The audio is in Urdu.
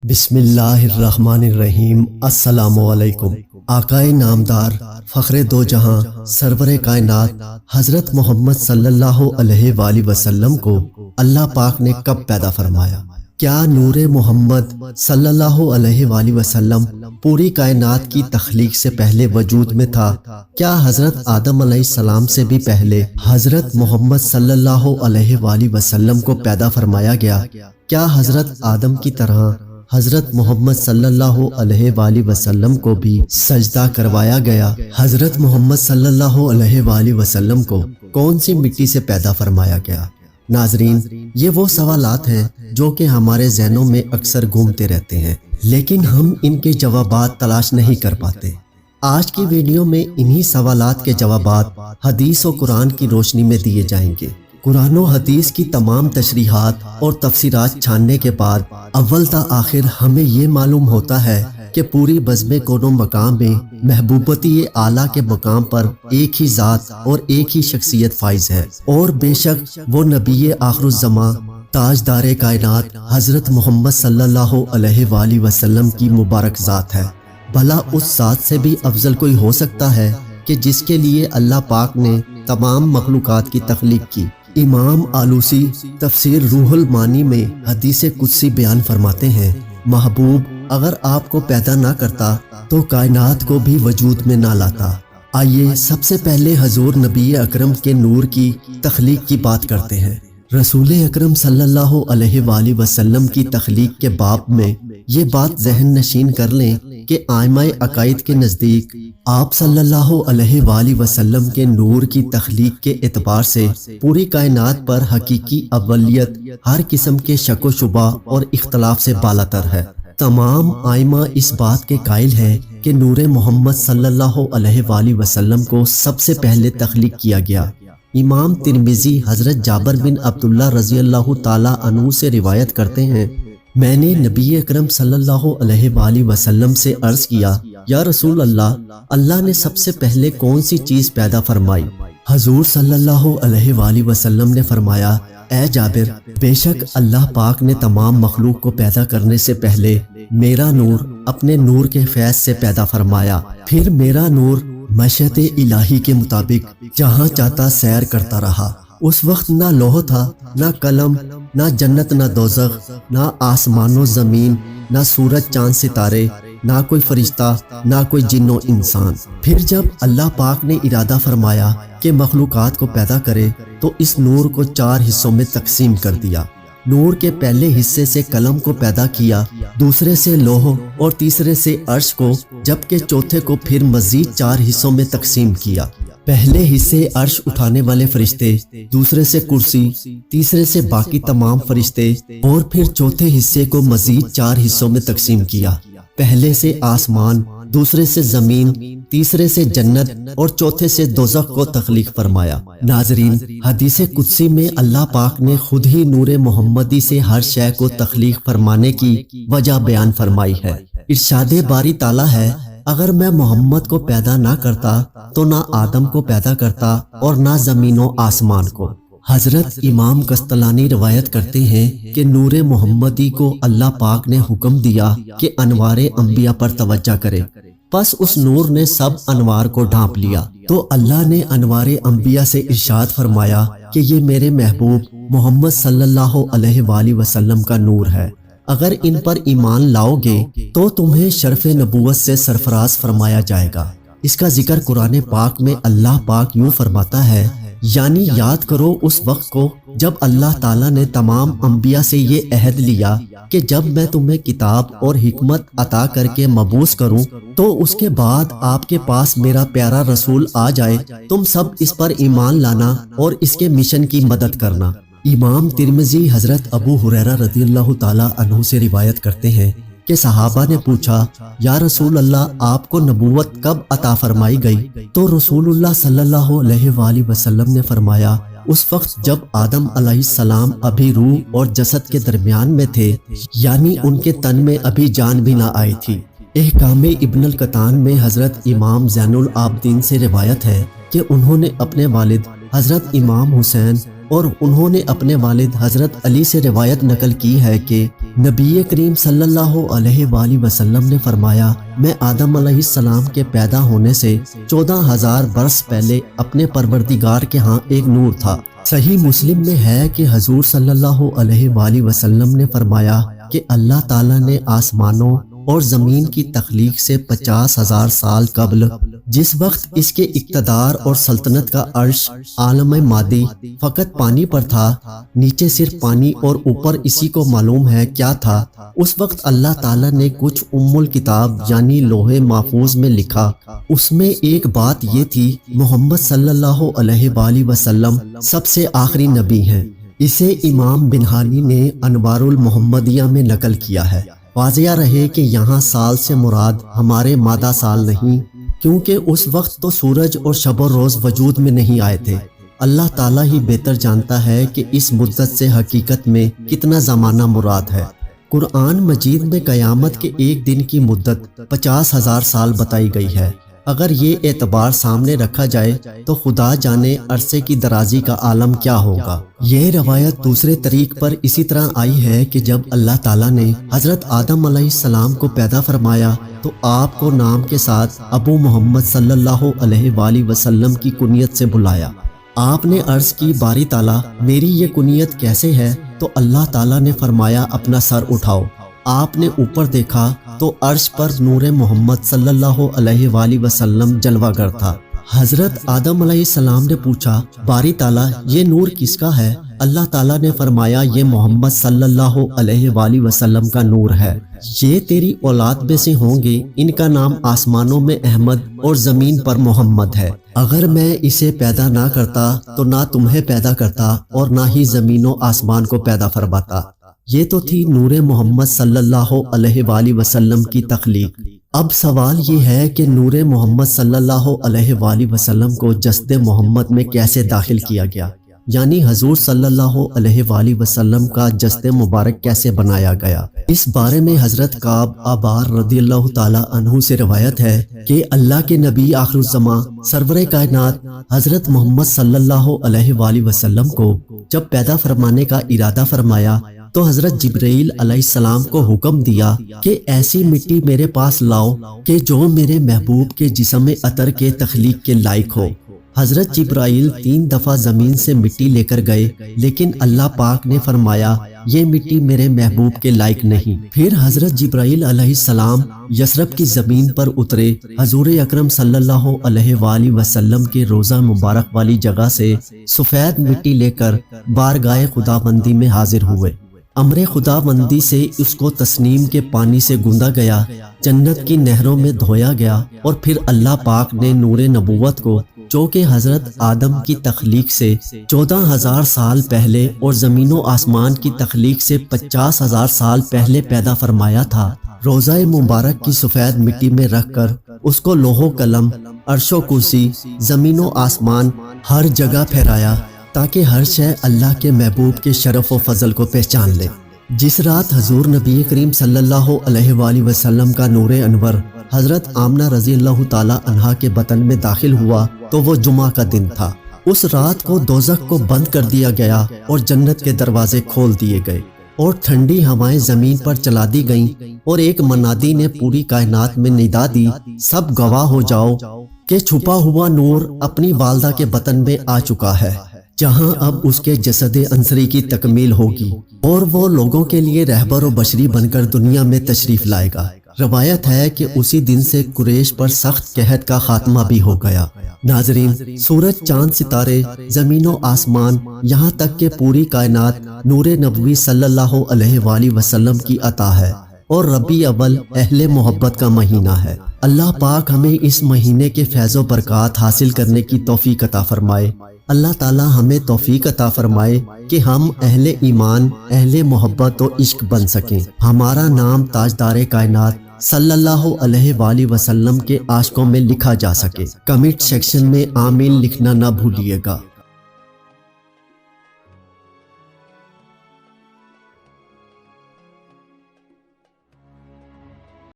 بسم اللہ الرحمن الرحیم۔ السلام علیکم۔ آقائے نامدار، فخر دو جہاں، سرور کائنات حضرت محمد صلی اللہ علیہ وآلہ وسلم کو اللہ پاک نے کب پیدا فرمایا؟ کیا نور محمد صلی اللہ علیہ وآلہ وسلم پوری کائنات کی تخلیق سے پہلے وجود میں تھا؟ کیا حضرت آدم علیہ السلام سے بھی پہلے حضرت محمد صلی اللہ علیہ وآلہ وسلم کو پیدا فرمایا گیا؟ کیا حضرت آدم کی طرح حضرت محمد صلی اللہ علیہ وآلہ وسلم کو بھی سجدہ کروایا گیا؟ حضرت محمد صلی اللہ علیہ وآلہ وسلم کو کون سی مٹی سے پیدا فرمایا گیا؟ ناظرین، یہ وہ سوالات ہیں جو کہ ہمارے ذہنوں میں اکثر گھومتے رہتے ہیں، لیکن ہم ان کے جوابات تلاش نہیں کر پاتے۔ آج کی ویڈیو میں انہی سوالات کے جوابات حدیث و قرآن کی روشنی میں دیے جائیں گے۔ قرآن و حدیث کی تمام تشریحات اور تفسیرات چھاننے کے بعد اول تا آخر ہمیں یہ معلوم ہوتا ہے کہ پوری بزم کون و مقام میں محبوبتی اعلیٰ کے مقام پر ایک ہی ذات اور ایک ہی شخصیت فائز ہے، اور بے شک وہ نبی آخر الزماں تاجدار کائنات حضرت محمد صلی اللہ علیہ وآلہ وسلم کی مبارک ذات ہے۔ بھلا اس ذات سے بھی افضل کوئی ہو سکتا ہے کہ جس کے لیے اللہ پاک نے تمام مخلوقات کی تخلیق کی؟ امام آلوسی تفسیر روح المعانی میں حدیث قدسی بیان فرماتے ہیں، محبوب اگر آپ کو پیدا نہ کرتا تو کائنات کو بھی وجود میں نہ لاتا۔ آئیے سب سے پہلے حضور نبی اکرم کے نور کی تخلیق کی بات کرتے ہیں۔ رسول اکرم صلی اللہ علیہ وآلہ وسلم کی تخلیق کے باب میں یہ بات ذہن نشین کر لیں کہ ائمہ عقائد کے نزدیک آپ صلی اللہ علیہ وآلہ وسلم کے نور کی تخلیق کے اعتبار سے پوری کائنات پر حقیقی اولیت ہر قسم کے شک و شبہ اور اختلاف سے بالاتر ہے۔ تمام ائمہ اس بات کے قائل ہیں کہ نور محمد صلی اللہ علیہ وآلہ وسلم کو سب سے پہلے تخلیق کیا گیا۔ امام ترمذی حضرت جابر بن عبداللہ رضی اللہ تعالی عنہ سے روایت کرتے ہیں، میں نے نبی اکرم صلی اللہ علیہ وآلہ وسلم سے عرض کیا، یا رسول اللہ، اللہ نے سب سے پہلے کون سی چیز پیدا فرمائی؟ حضور صلی اللہ علیہ وآلہ وسلم نے فرمایا، اے جابر، بے شک اللہ پاک نے تمام مخلوق کو پیدا کرنے سے پہلے میرا نور اپنے نور کے فیض سے پیدا فرمایا، پھر میرا نور مشیت الہی کے مطابق جہاں چاہتا سیر کرتا رہا۔ اس وقت نہ لوح تھا، نہ قلم، نہ جنت، نہ دوزخ، نہ آسمان و زمین، نہ سورج چاند ستارے، نہ کوئی فرشتہ، نہ کوئی جن و انسان۔ پھر جب اللہ پاک نے ارادہ فرمایا کہ مخلوقات کو پیدا کرے تو اس نور کو 4 حصوں میں تقسیم کر دیا۔ نور کے پہلے حصے سے قلم کو پیدا کیا، دوسرے سے لوح اور تیسرے سے عرش کو، جبکہ چوتھے کو پھر مزید 4 حصوں میں تقسیم کیا۔ پہلے حصے عرش اٹھانے والے فرشتے، دوسرے سے کرسی، تیسرے سے باقی تمام فرشتے، اور پھر چوتھے حصے کو مزید 4 حصوں میں تقسیم کیا۔ پہلے سے آسمان، دوسرے سے زمین، تیسرے سے جنت اور چوتھے سے دوزخ کو تخلیق فرمایا۔ ناظرین، حدیث قدسی میں اللہ پاک نے خود ہی نور محمدی سے ہر شے کو تخلیق فرمانے کی وجہ بیان فرمائی ہے۔ ارشاد باری تعالیٰ ہے، اگر میں محمد کو پیدا نہ کرتا تو نہ آدم کو پیدا کرتا اور نہ زمین و آسمان کو۔ حضرت امام قسطلانی روایت کرتے ہیں کہ نور محمدی کو اللہ پاک نے حکم دیا کہ انوار انبیاء پر توجہ کرے، پس اس نور نے سب انوار کو ڈھانپ لیا، تو اللہ نے انوار انبیاء سے ارشاد فرمایا کہ یہ میرے محبوب محمد صلی اللہ علیہ وآلہ وسلم کا نور ہے، اگر ان پر ایمان لاؤ گے تو تمہیں شرف نبوت سے سرفراز فرمایا جائے گا۔ اس کا ذکر قرآن پاک میں اللہ پاک یوں فرماتا ہے، یعنی یاد کرو اس وقت کو جب اللہ تعالیٰ نے تمام انبیاء سے یہ عہد لیا کہ جب میں تمہیں کتاب اور حکمت عطا کر کے مبعوث کروں تو اس کے بعد آپ کے پاس میرا پیارا رسول آ جائے، تم سب اس پر ایمان لانا اور اس کے مشن کی مدد کرنا۔ امام ترمذی حضرت ابو ہریرہ رضی اللہ تعالی عنہ سے روایت کرتے ہیں کہ صحابہ نے پوچھا، یا رسول اللہ، آپ کو نبوت کب عطا فرمائی گئی؟ تو رسول اللہ صلی اللہ علیہ وآلہ وسلم نے فرمایا، اس وقت جب آدم علیہ السلام ابھی روح اور جسد کے درمیان میں تھے، یعنی ان کے تن میں ابھی جان بھی نہ آئی تھی۔ احکام ابن القطان میں حضرت امام زین العابدین سے روایت ہے کہ انہوں نے اپنے والد حضرت امام حسین اور انہوں نے اپنے والد حضرت علی سے روایت نقل کی ہے کہ نبی کریم صلی اللہ علیہ وآلہ وسلم نے فرمایا، میں آدم علیہ السلام کے پیدا ہونے سے 14,000 برس پہلے اپنے پروردگار کے ہاں ایک نور تھا۔ صحیح مسلم میں ہے کہ حضور صلی اللہ علیہ وآلہ وسلم نے فرمایا کہ اللہ تعالیٰ نے آسمانوں اور زمین کی تخلیق سے 50,000 سال قبل، جس وقت اس کے اقتدار اور سلطنت کا عرش عالم مادی فقط پانی پر تھا، نیچے صرف پانی اور اوپر اسی کو معلوم ہے کیا تھا، اس وقت اللہ تعالیٰ نے کچھ الکتاب یعنی لوح محفوظ میں لکھا۔ اس میں ایک بات یہ تھی، محمد صلی اللہ علیہ وآلہ وسلم سب سے آخری نبی ہیں۔ اسے امام بنہانی نے انوار المحمدیہ میں نقل کیا ہے۔ واضح رہے کہ یہاں سال سے مراد ہمارے مادہ سال نہیں، کیونکہ اس وقت تو سورج اور شب و روز وجود میں نہیں آئے تھے۔ اللہ تعالیٰ ہی بہتر جانتا ہے کہ اس مدت سے حقیقت میں کتنا زمانہ مراد ہے۔ قرآن مجید میں قیامت کے ایک دن کی مدت 50,000 سال بتائی گئی ہے۔ اگر یہ اعتبار سامنے رکھا جائے تو خدا جانے عرصے کی درازی کا عالم کیا ہوگا۔ یہ روایت دوسرے طریق پر اسی طرح آئی ہے کہ جب اللہ تعالیٰ نے حضرت آدم علیہ السلام کو پیدا فرمایا تو آپ کو نام کے ساتھ ابو محمد صلی اللہ علیہ وآلہ وسلم کی کنیت سے بلایا۔ آپ نے عرض کی، باری تعالیٰ میری یہ کنیت کیسے ہے؟ تو اللہ تعالیٰ نے فرمایا، اپنا سر اٹھاؤ۔ آپ نے اوپر دیکھا تو عرش پر نور محمد صلی اللہ علیہ وآلہ وسلم جلوہ گر تھا۔ حضرت آدم علیہ السلام نے پوچھا، باری تعالیٰ یہ نور کس کا ہے؟ اللہ تعالیٰ نے فرمایا، یہ محمد صلی اللہ علیہ وآلہ وسلم کا نور ہے، یہ تیری اولاد میں سے ہوں گے، ان کا نام آسمانوں میں احمد اور زمین پر محمد ہے۔ اگر میں اسے پیدا نہ کرتا تو نہ تمہیں پیدا کرتا اور نہ ہی زمین و آسمان کو پیدا فرماتا۔ یہ تو تھی نور محمد صلی اللہ علیہ وآلہ وسلم کی تخلیق۔ اب سوال یہ ہے کہ نور محمد صلی اللہ علیہ وآلہ وسلم کو جسد محمد میں کیسے داخل کیا گیا، یعنی حضور صلی اللہ علیہ وآلہ وسلم کا جسد مبارک کیسے بنایا گیا؟ اس بارے میں حضرت کعب احبار رضی اللہ تعالی عنہ سے روایت ہے کہ اللہ کے نبی آخر الزماں سرور کائنات حضرت محمد صلی اللہ علیہ وآلہ وسلم کو جب پیدا فرمانے کا ارادہ فرمایا تو حضرت جبرائیل علیہ السلام کو حکم دیا کہ ایسی مٹی میرے پاس لاؤ کہ جو میرے محبوب کے جسم عطر کے تخلیق کے لائق ہو۔ حضرت جبرائیل 3 دفعہ زمین سے مٹی لے کر گئے، لیکن اللہ پاک نے فرمایا یہ مٹی میرے محبوب کے لائق نہیں۔ پھر حضرت جبرائیل علیہ السلام یثرب کی زمین پر اترے، حضور اکرم صلی اللہ علیہ وآلہ وسلم کے روضہ مبارک والی جگہ سے سفید مٹی لے کر بارگاہ خداوندی میں حاضر ہوئے۔ امر خداوندی سے اس کو تسنیم کے پانی سے گوندا گیا، جنت کی نہروں میں دھویا گیا، اور پھر اللہ پاک نے نور نبوت کو جو کہ حضرت آدم کی تخلیق سے 14,000 سال پہلے اور زمین و آسمان کی تخلیق سے 50,000 سال پہلے پیدا فرمایا تھا، روضہ مبارک کی سفید مٹی میں رکھ کر اس کو لوح و قلم، عرش و کرسی، زمین و آسمان ہر جگہ پھیرایا تاکہ ہر شے اللہ کے محبوب کے شرف و فضل کو پہچان لے۔ جس رات حضور نبی کریم صلی اللہ علیہ وآلہ وسلم کا نور انور حضرت آمنہ رضی اللہ تعالی عنہا کے بطن میں داخل ہوا تو وہ جمعہ کا دن تھا۔ اس رات کو دوزخ کو بند کر دیا گیا اور جنت کے دروازے کھول دیے گئے اور ٹھنڈی ہوائیں زمین پر چلا دی گئیں، اور ایک منادی نے پوری کائنات میں ندا دی، سب گواہ ہو جاؤ کہ چھپا ہوا نور اپنی والدہ کے بطن میں آ چکا ہے، جہاں اب اس کے جسد انصری کی تکمیل ہوگی اور وہ لوگوں کے لیے رہبر و بشری بن کر دنیا میں تشریف لائے گا۔ روایت ہے کہ اسی دن سے قریش پر سخت قحط کا خاتمہ بھی ہو گیا۔ ناظرین، سورج، چاند، ستارے، زمین و آسمان، یہاں تک کہ پوری کائنات نور نبوی صلی اللہ علیہ وآلہ وسلم کی عطا ہے، اور ربیع اول اہل محبت کا مہینہ ہے۔ اللہ پاک ہمیں اس مہینے کے فیض و برکات حاصل کرنے کی توفیق عطا فرمائے۔ اللہ تعالی ہمیں توفیق عطا فرمائے کہ ہم اہل ایمان، اہل محبت و عشق بن سکیں، ہمارا نام تاجدار کائنات صلی اللہ علیہ وآلہ وسلم کے عاشقوں میں لکھا جا سکے۔ کمنٹ سیکشن میں آمین لکھنا نہ بھولیے گا۔